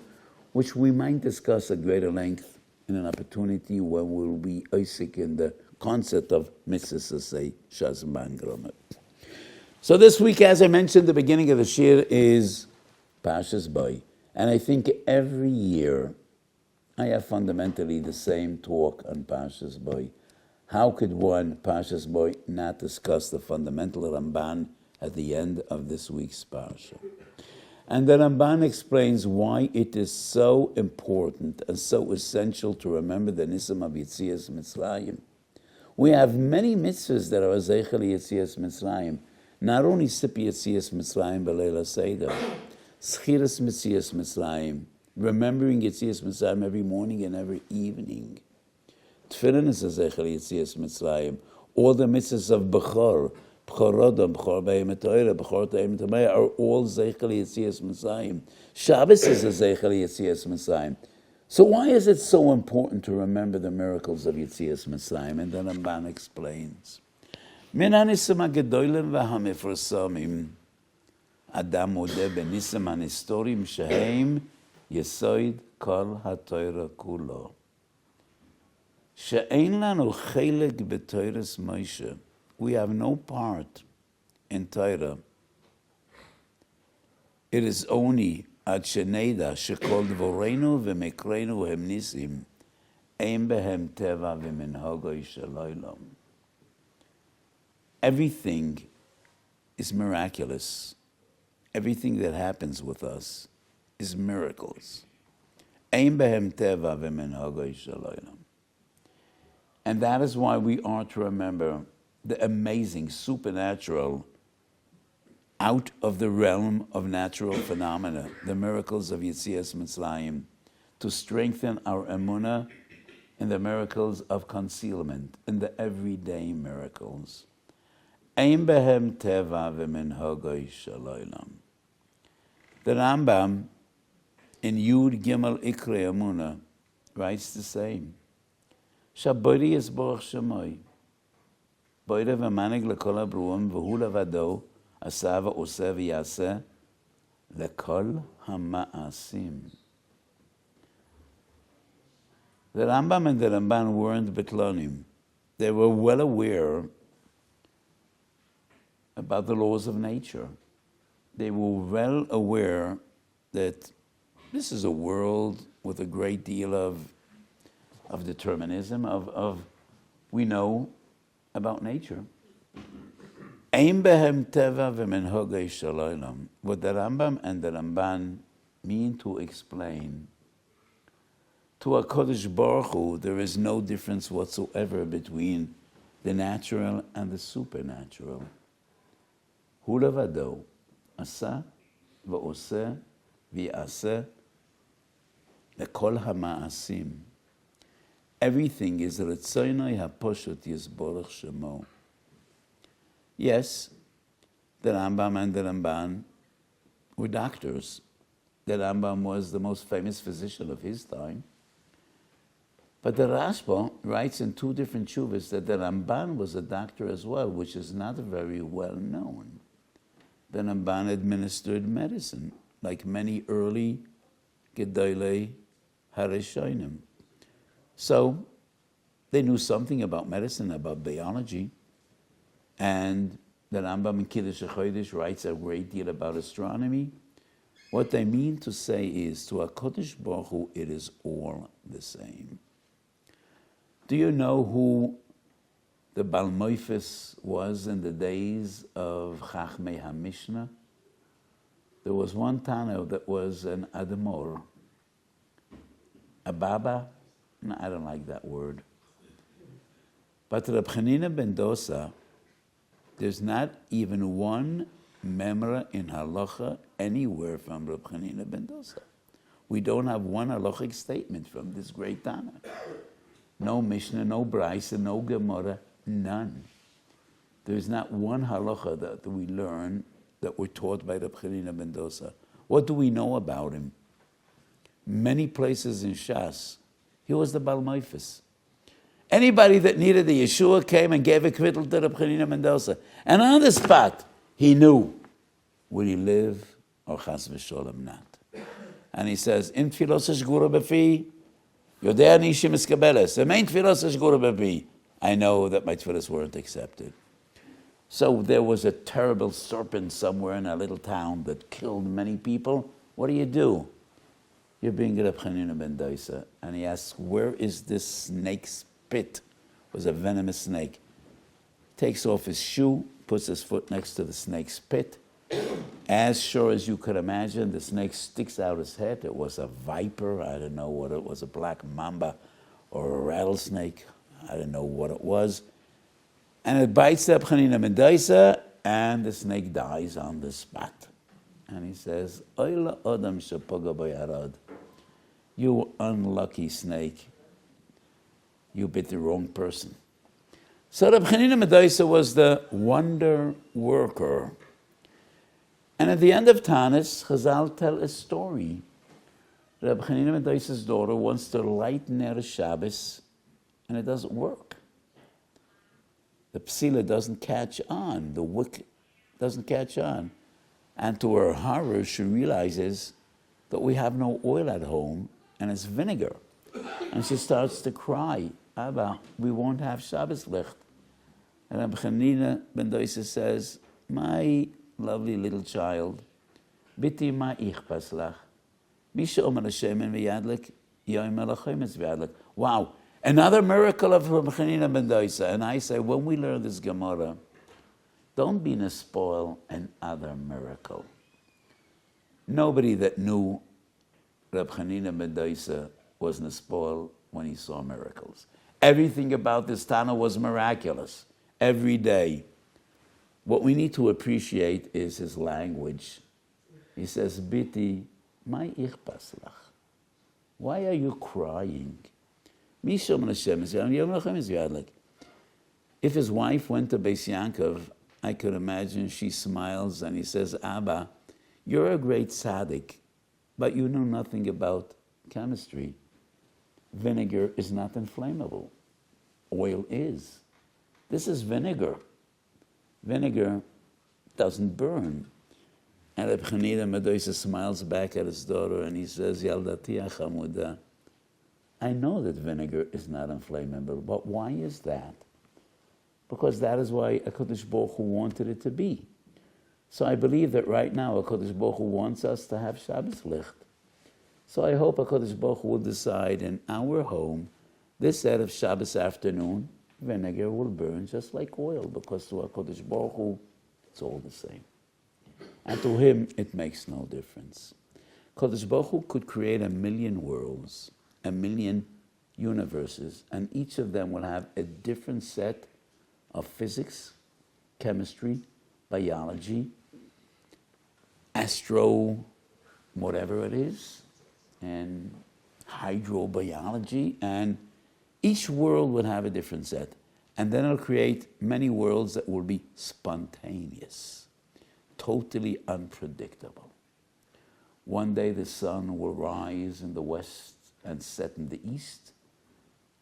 which we might discuss at greater length in an opportunity when we'll be Isaac in the concept of mitzvahs, say, Shazman Gromet. So this week, as I mentioned, the beginning of the Shiur is Parshas Bo. And I think every year I have fundamentally the same talk on Parshas Bo. How could one, Parshas Bo, not discuss the fundamental Ramban at the end of this week's Parsha? And the Ramban explains why it is so important and so essential to remember the Nisim of Yetzias Mitzrayim. We have many mitzvahs that are Zeichel Yetzias Mitzrayim. Not only Sipi Yetzias Mitzrayim B'Leila Seder, Schiras Yetzias Mitzrayim, remembering Yetzias Mitzrayim every morning and every evening. Tefillin is a Zeichel Yetzias Mitzrayim. All the mitzvahs of Bechor, B'chorodom, B'chor B'yem Torah, B'chor B'yem Torah are all Zeichel Yetzias Mitzrayim. Shabbos is a Zeichel Yetzias Mitzrayim. So why is it so important to remember the miracles of Yetzias Mitzrayim? And then Ramban explains. Min hanisim hagedolim v'hamifrasamim Adam modeh b'nisim hanestorim shehem yesoid kol haTorah kulo. She'ein lanu chelek b'Torahs Moshe. We have no part in Torah. It is only ad sheneda shekol dvorenu v'mekrenu hem nisim ein behem teva v'minhagoi shel olam. Everything is miraculous. Everything that happens with us is miracles. Ein behem teva v'minhagoi shel olam. And that is why we are to remember the amazing, supernatural, out of the realm of natural phenomena, the miracles of Yetzias Mitzrayim, to strengthen our emunah in the miracles of concealment, in the everyday miracles. Ein behem teva v'minhagoi shel olam. The Rambam in Yud Gimel Ikre Emunah writes the same. Shabori is Baruch Shemoi. Boire v'manig lekol habruim v'hu levado asa v'oseh v'yaseh lekol hama'asim. The Rambam and the Ramban weren't betlonim. They were well aware about the laws of nature. They were well aware that this is a world with a great deal of determinism, we know about nature. Ein behem teva v'minhagoi shel olam. What the Rambam and the Ramban mean to explain, to a Kodesh Baruch Hu, there is no difference whatsoever between the natural and the supernatural. Hu levado, asa v'oseh v'yaseh lekol hama'asim. Everything is Retzonai HaPoshut Yisborach Shemo. Yes, the Rambam and the Ramban were doctors. The Rambam was the most famous physician of his time. But the Rashba writes in two different shuvas that the Ramban was a doctor as well, which is not very well known. The Ramban administered medicine, like many early Gedolei Harishonim. So they knew something about medicine, about biology, and the Rambam in Kiddush writes a great deal about astronomy. What they mean to say is, to HaKadosh Baruch Hu, it is all the same. Do you know who the Balmoifis was in the days of Chachmei HaMishnah? There was one Tano that was an Admor, a Baba. No, I don't like that word. But Reb Chanina ben Dosa, there's not even one memra in halacha anywhere from Reb Chanina ben Dosa. We don't have one halachic statement from this great Tana. No Mishnah, no Brisa, no Gemara, none. There's not one halacha that we learn that we're taught by Reb Chanina ben Dosa. What do we know about him? Many places in Shas, he was the Balmoifis. Anybody that needed the Yeshua came and gave a kvittel to Reb Chanina ben Dosa. And on the spot, he knew, would he live or chas v'sholem not? And he says, in tfilos hashgura b'fi, Yodea nishim eskabeles. The main tefillas is gura bebi. I know that my tefillas weren't accepted. So there was a terrible serpent somewhere in a little town that killed many people. What do? You bring it up Chanina ben Doisa, and he asks, where is this snake's pit? It was a venomous snake. Takes off his shoe, puts his foot next to the snake's pit. As sure as you could imagine, the snake sticks out his head. It was a viper. I don't know what it was, a black mamba or a rattlesnake. I don't know what it was. And it bites up Chanina ben Doisa, and the snake dies on the spot. And he says, Oyla Adam shepoga bayarad. You unlucky snake. You bit the wrong person. So Reb Chanina ben Doisa was the wonder worker. And at the end of Tanis, Chazal tell a story. Reb Chanina ben Doisa's daughter wants to light Ner Shabbos, and it doesn't work. The psila doesn't catch on. The wick doesn't catch on. And to her horror, she realizes that we have no oil at home, and it's vinegar. And she starts to cry, Abba, we won't have Shabbos licht. And Reb Chanina ben Doisa says, my lovely little child, biti ma ichpas lach. Misha omer Hashem en v'yadlik, yoim elachim es v'yadlik. Wow. Another miracle of Reb Chanina ben Doisa. And I say, when we learn this Gemara, don't be nespoil another miracle. Nobody that knew Reb Chanina ben Doisa was nespoil when he saw miracles. Everything about this Tana was miraculous. Every day. What we need to appreciate is his language. He says, Biti, my ichpas lach. Why are you crying? If his wife went to Beis Yaakov, I could imagine she smiles and he says, Abba, you're a great tzaddik, but you know nothing about chemistry. Vinegar is not inflammable. Oil is. This is vinegar. Vinegar doesn't burn. And Reb Chanina ben Doisa smiles back at his daughter and he says, Yaldati achamuda, I know that vinegar is not inflammable, but why is that? Because that is why HaKadosh Baruch Hu wanted it to be. So I believe that right now HaKadosh Baruch Hu wants us to have Shabbos licht. So I hope HaKadosh Baruch Hu will decide in our home, this set of Shabbos afternoon, vinegar will burn just like oil, because to HaKadosh Baruch Hu, it's all the same. And to him, it makes no difference. HaKadosh Baruch Hu could create 1,000,000 worlds, 1,000,000 universes, and each of them will have a different set of physics, chemistry, biology, astro, whatever it is, and hydrobiology, and each world will have a different set. And then it'll create many worlds that will be spontaneous, totally unpredictable. One day the sun will rise in the west and set in the east.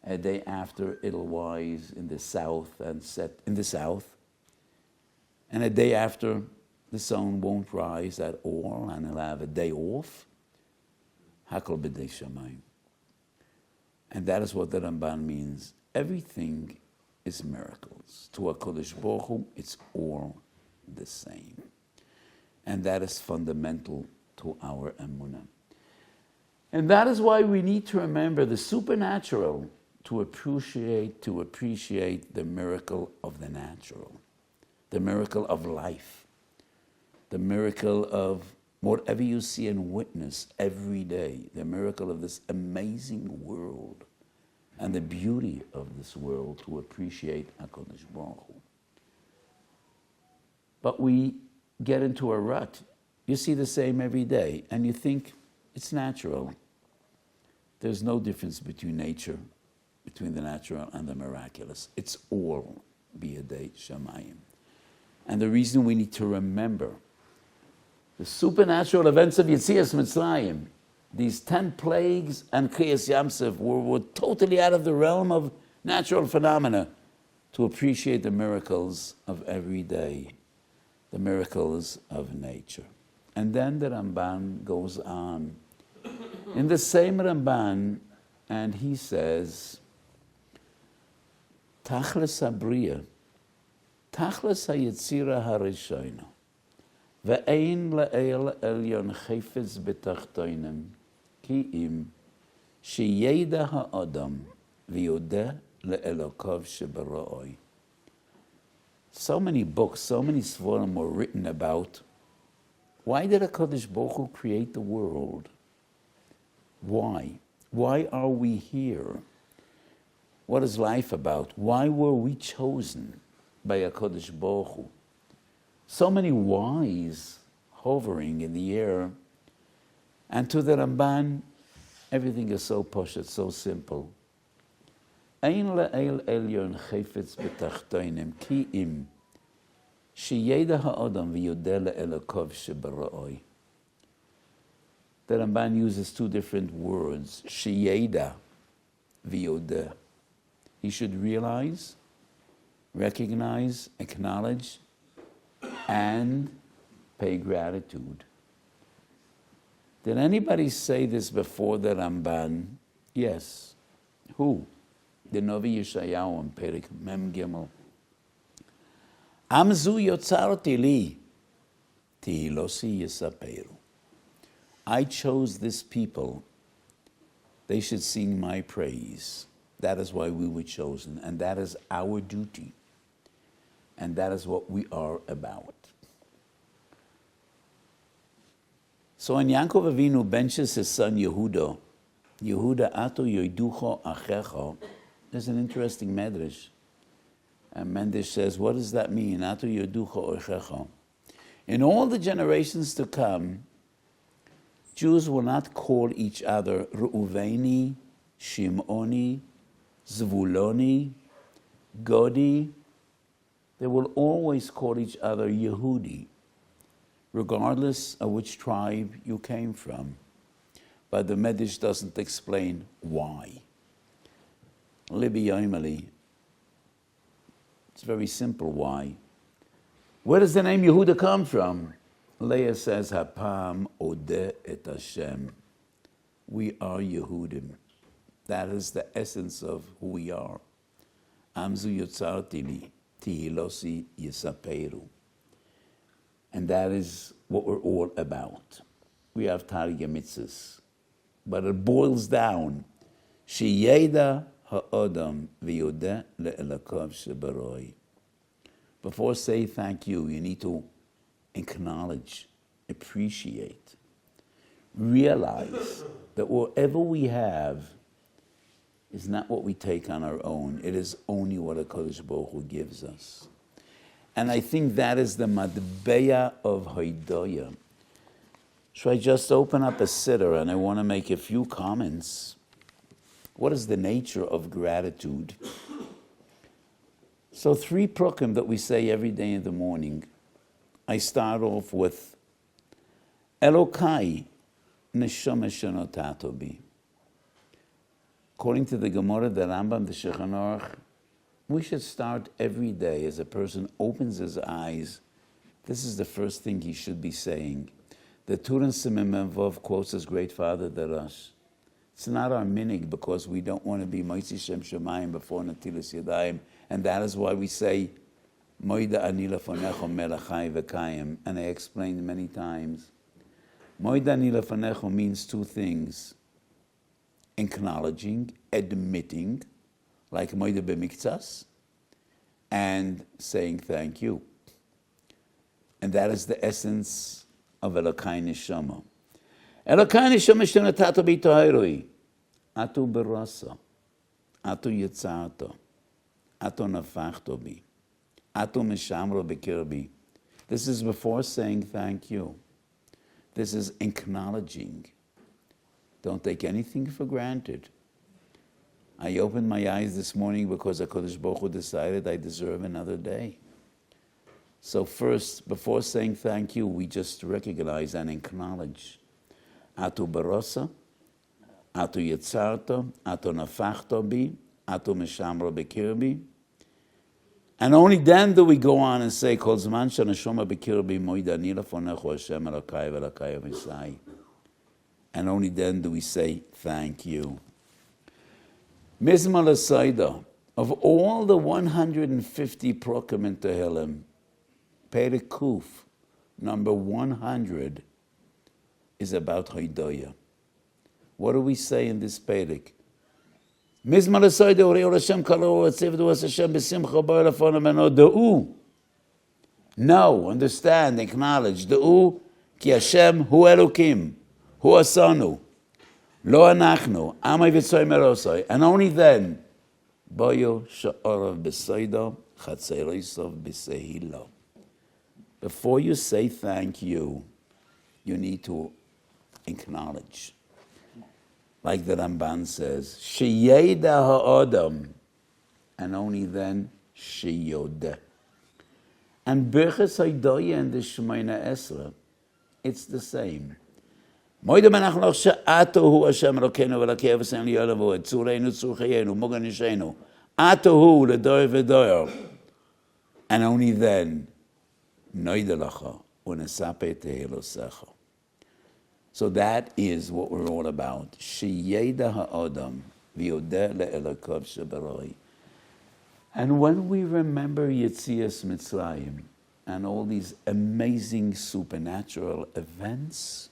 A day after, it'll rise in the south and set in the south. And a day after, the sun won't rise at all, and it'll have a day off. Hakol b'dei shamayim. And that is what the Ramban means. Everything is miracles. To HaKadosh Baruch Hu, it's all the same. And that is fundamental to our emunah. And that is why we need to remember the supernatural to appreciate the miracle of the natural, the miracle of life, the miracle of whatever you see and witness every day, the miracle of this amazing world and the beauty of this world, to appreciate HaKadosh Baruch Hu. But we get into a rut. You see the same every day, and you think it's natural. There's no difference between nature, between the natural and the miraculous. It's all biyadei shamayim. And the reason we need to remember the supernatural events of Yetzias Mitzrayim, these 10 plagues and Kriyas Yamsef were totally out of the realm of natural phenomena, to appreciate the miracles of every day, the miracles of nature. And then the Ramban goes on. In the same Ramban, and he says, Tachlis habriya, Tachlis hayitzira harishayna, ve'ein la'el elyon chayfetz betachtoinem, ki im sheyeda ha'adam v'yodeh le'elokav shebara'oi. So many books, so many svarim were written about why did HaKadosh Baruch Hu create the world? Why? Why are we here? What is life about? Why were we chosen by HaKadosh Baruch Hu? So many whys hovering in the air. And to the Ramban, everything is so poshet, so simple. Ein la'el elyon chayfetz betachtoinem ki im sheyeda ha'adam v'yodeh le'elokov shebara'oi. The Ramban uses two different words, sheyeda v'yodeh. He should realize, recognize, acknowledge, and pay gratitude. Did anybody say this before the Ramban? Yes. Who? The Novi Yeshayahu in Perik Mem Gimel. Amzu yotzarti li, tihilosi yisaperu. I chose this people. They should sing my praise. That is why we were chosen, and that is our duty. And that is what we are about. So when Yaakov Avinu benches his son Yehuda, Yehuda ato yoiducho achecho, there's an interesting medrash. And Mendesh says, what does that mean? Ato yoiducho achecho. In all the generations to come, Jews will not call each other Reuveni, Shimoni, Zvuloni, Godi. They will always call each other Yehudi, regardless of which tribe you came from. But the Medrash doesn't explain why. Libi Yoimali, it's very simple why. Where does the name Yehuda come from? Leah says, Hapam odeh et Hashem. We are Yehudim. That is the essence of who we are. Amzu yotzarti li, tihilosi yisaperu. And that is what we're all about. We have Targya Mitzvahs. But it boils down, Sheyeda ha'odam v'yodeh le'elakav shebaroi. Before say thank you, you need to acknowledge, appreciate, realize that whatever we have is not what we take on our own. It is only what HaKadosh Baruch Hu gives us. And I think that is the matbeya of Hoidoya. So I just open up a siddur and I want to make a few comments. What is the nature of gratitude? So 3 prokim that we say every day in the morning. I start off with Elokai neshama shenotato bi. According to the Gemara, the Rambam, the Shulchan Aruch, we should start every day as a person opens his eyes. This is the first thing he should be saying. The Turin Simim Vov quotes his great father, the Rosh. It's not our minig because we don't want to be Moitzi Shem Shemayim before Natilas Yadayim, and that is why we say Moida Ani Lefanecho Melachai V'Kayim. And I explained many times. Moida Ani Lefanecho means 2 things: acknowledging, admitting, like Moida B'Miktsas, and saying thank you. And that is the essence of Elokai Neshama. Elokai Neshama Shenatato B'Tohairoi. Atu Berasa. Atu Yitzarto. Atu Nafachto Bi. Atu Meshamro B'Kirbi. This is before saying thank you. This is acknowledging. Don't take anything for granted. I opened my eyes this morning because HaKadosh Baruch Hu decided I deserve another day. So first, before saying thank you, we just recognize and acknowledge. Atu Barasa, Atu Yitzarto, Atu Nafachto Bi, Atu Meshamro B'Kirbi. And only then do we go on and say, Kol Zman Shanashoma B'Kirbi Moida Ani Lefonecho Hashem Elokai V'Elokai Avosai. And only then do we say, thank you. Mizmor L'Seidah, of all the 150 prokim in Tehillim, Perek Kuf, number 100, is about Hoidoya. What do we say in this Perek? Mizmor L'Seidah, Orei Or Hashem Kalo, Tzivdu Was Hashem B'Simcha B'Or Lefanav Meno Da'u. Know, understand, acknowledge. Da'u Ki Hashem Hu Elokim, Hu Asanu, Lo Anachnu, Amay V'Tzoy Merosai. And only then, Boyo Sha'arav B'Seidah, Chatzerisov B'Sehilo. Before you say thank you, you need to acknowledge. Like the Ramban says, Sheyeda ha'adam, and only then Sheyodeh. And Birchas Haidoya and the Shemayna Esra, it's the same. Moidem anachloch she'atohu Hashem Elokeinu v'lakei v'sem liyolavu et tzureinu tzurchayenu mogan yishenu atohu l'doyer v'doyer. And only then Noidelacha u'nesape tehilosecha. So that is what we're all about. Sheyeda ha'adam v'yodeh le'elokov shebaroi. And when we remember Yetzias Mitzrayim and all these amazing supernatural events,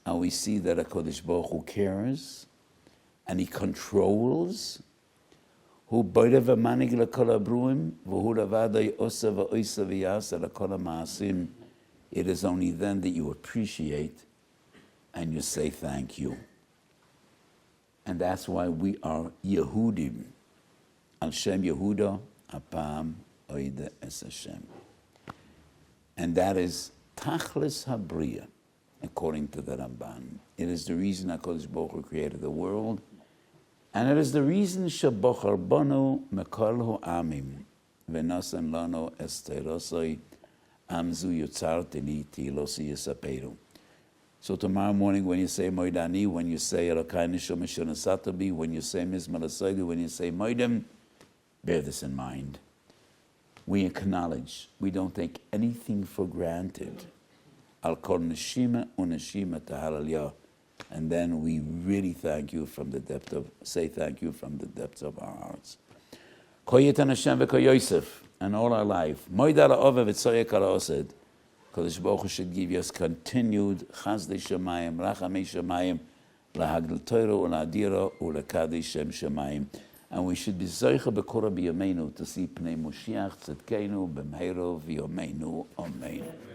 and we see that HaKadosh Baruch Hu cares, and He controls, Hu boirev v'manig l'kol ha'bruim, v'hu lavadai osa v'oisa v'yasa l'kol ha'maasim. It is only then that you appreciate and you say thank you. And that's why we are Yehudim. Al Shem Yehuda, apam oide es Hashem. And that is Tachlis Habriya, according to the Ramban. It is the reason HaKadosh Baruch Hu created the world, and it is the reason Shebochar Banu Mekol Amim V'nasan Lano Esterosoi Amzu Yotzarteni Tilosi Yisaperu. So tomorrow morning when you say Moidani, when you say Elokai Nishom Mishonasatabi, when you say Mizmor L'Seidah, when you say Moidem, bear this in mind. We acknowledge, we don't take anything for granted. Al kol neshima u'neshima tahalaliyah. And then we really thank you from the depth of, say thank you from the depths of our hearts. Koyetan Hashem v'ko Yosef, and all our life. Moida la'ova v'tzoyek al-osed. Kodesh Baruch Hu should give us continued chazdei shemayim, rachamei shemayim, lahagdil Torah u'la'adira u'la'kadei shem shemayim. And we should be zoicha b'kora b'yomeinu to see pnei Moshiach tzedkeinu b'mheiro v'yomeinu. Amen.